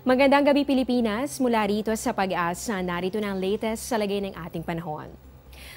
Magandang gabi Pilipinas, mula rito sa Pag-asa, narito na ang latest sa lagay ng ating panahon.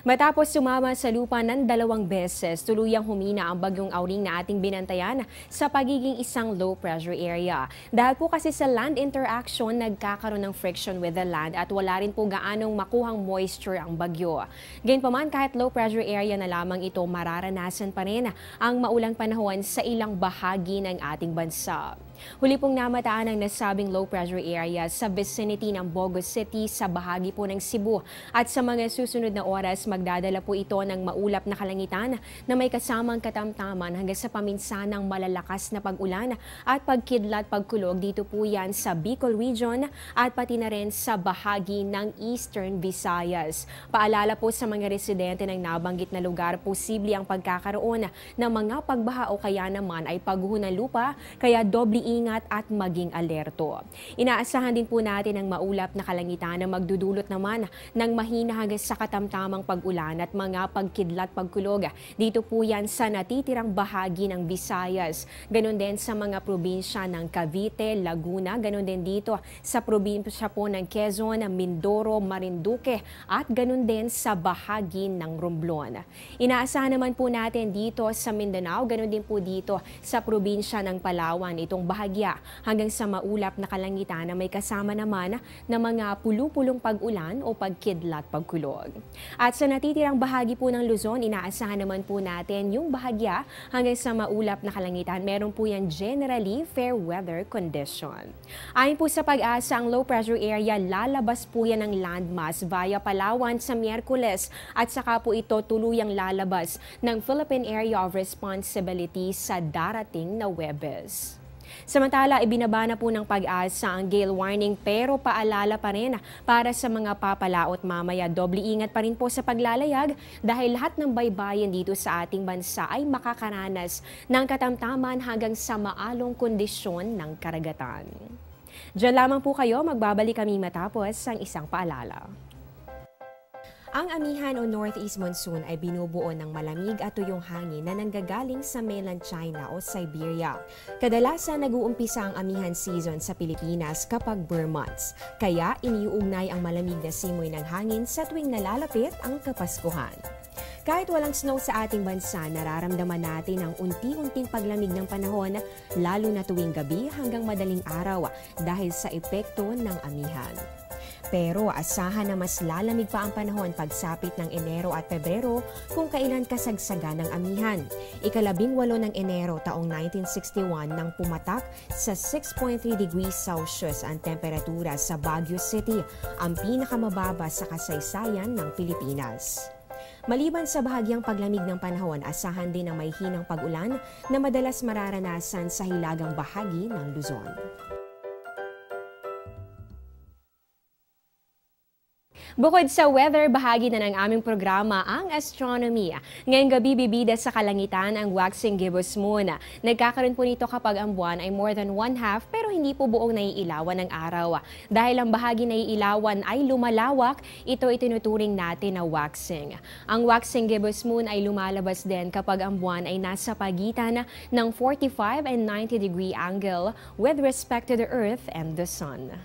Matapos sumama sa lupa ng 2 beses, tuluyang humina ang bagyong Auring na ating binantayan sa pagiging isang low pressure area. Dahil po kasi sa land interaction, nagkakaroon ng friction with the land at wala rin po gaanong makuhang moisture ang bagyo. Gayunpaman, kahit low pressure area na lamang ito, mararanasan pa rin ang maulang panahon sa ilang bahagi ng ating bansa. Huli pong namataan ang nasabing low pressure area sa vicinity ng Bogo City sa bahagi po ng Cebu. At sa mga susunod na oras, magdadala po ito ng maulap na kalangitan na may kasamang katamtaman hanggang sa paminsanang malalakas na pag-ulan at pagkidlat pagkulog dito po yan sa Bicol Region at pati na rin sa bahagi ng Eastern Visayas. Paalala po sa mga residente ng nabanggit na lugar, posible ang pagkakaroon ng mga pagbaha o kaya naman ay pagguho ng lupa, kaya doble ingat at maging alerto. Inaasahan din po natin ang maulap na kalangitan na magdudulot naman ng mahina hanggang sa katamtamang pag-ulan at mga pagkidlat pagkulog. Dito po yan sa natitirang bahagi ng Visayas. Ganon din sa mga probinsya ng Cavite, Laguna, ganon din dito sa probinsya po ng Quezon, Mindoro, Marinduque at ganon din sa bahagi ng Romblon. Inaasahan naman po natin dito sa Mindanao, ganon din po dito sa probinsya ng Palawan, itong bahagya hanggang sa maulap na kalangitan na may kasama naman na mga pulu-pulong pag-ulan o pagkidlat pagkulog. At sa natitirang bahagi po ng Luzon, inaasahan naman po natin yung bahagya hanggang sa maulap na kalangitan. Meron po yan generally fair weather condition. Ayon po sa Pag-asa, ang low pressure area lalabas po yan ng landmass via Palawan sa Miyerkules at saka po ito tuluyang lalabas ng Philippine Area of Responsibility sa darating na Huwebes. Samantala, ibinaba na po ng Pag-asa ang gale warning pero paalala pa rin para sa mga papalaot mamaya. Doble ingat pa rin po sa paglalayag dahil lahat ng baybayin dito sa ating bansa ay makakaranas ng katamtaman hanggang sa maalong kondisyon ng karagatan. Diyan lamang po kayo, magbabalik kami matapos ang isang paalala. Ang amihan o northeast monsoon ay binubuo ng malamig at tuyong hangin na nanggagaling sa mainland China o Siberia. Kadalasan nag-uumpisa ang amihan season sa Pilipinas kapag Burr months, kaya iniuugnay ang malamig na simoy ng hangin sa tuwing nalalapit ang Kapaskuhan. Kahit walang snow sa ating bansa, nararamdaman natin ang unti-unting paglamig ng panahon, lalo na tuwing gabi hanggang madaling araw dahil sa epekto ng amihan. Pero asahan na mas lalamig pa ang panahon pagsapit ng Enero at Pebrero kung kailan kasagsagan ng amihan. Ika-18 ng Enero taong 1961 nang pumatak sa 6.3 degrees Celsius ang temperatura sa Baguio City, ang pinakamababa sa kasaysayan ng Pilipinas. Maliban sa bahagyang paglamig ng panahon, asahan din ang may hinang pag-ulan na madalas mararanasan sa hilagang bahagi ng Luzon. Bukod sa weather, bahagi na ng aming programa ang astronomy. Ngayong gabi, bibida sa kalangitan ang waxing gibbous moon. Nagkakaroon po nito kapag ang buwan ay more than 1/2 pero hindi po buong naiilawan ng araw. Dahil ang bahagi naiilawan ay lumalawak, ito itinuturing natin na waxing. Ang waxing gibbous moon ay lumalabas din kapag ang buwan ay nasa pagitan ng 45 and 90 degree angle with respect to the Earth and the Sun.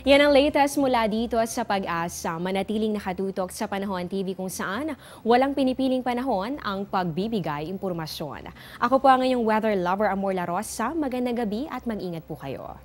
Yan ang latest mula dito sa Pag-asa. Manatiling nakatutok sa Panahon TV kung saan walang pinipiling panahon ang pagbibigay impormasyon. Ako po ang inyong weather lover, Amor La Rosa. Magandang gabi at mag-ingat po kayo.